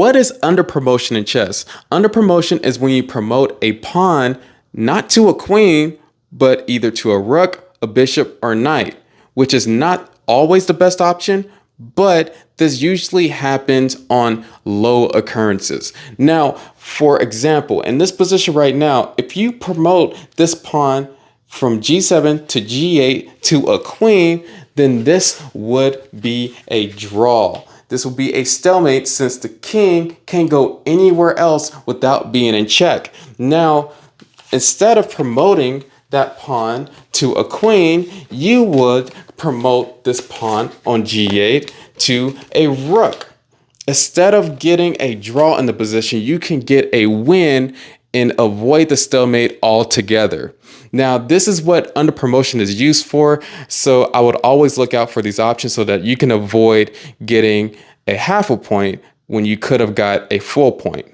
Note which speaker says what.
Speaker 1: What is under promotion in chess? Under promotion is when you promote a pawn not to a queen, but either to a rook, a bishop, or knight, which is not always the best option, but this usually happens on low occurrences. Now, for example, in this position right now, if you promote this pawn from g7 to g8 to a queen, then this would be a draw. This will be a stalemate since the king can't go anywhere else without being in check. Now, instead of promoting that pawn to a queen, you would promote this pawn on g8 to a rook. Instead of getting a draw in the position, you can get a win and avoid the stalemate altogether. Now, this is what under promotion is used for, so I would always look out for these options so that you can avoid getting a half a point when you could have got a full point.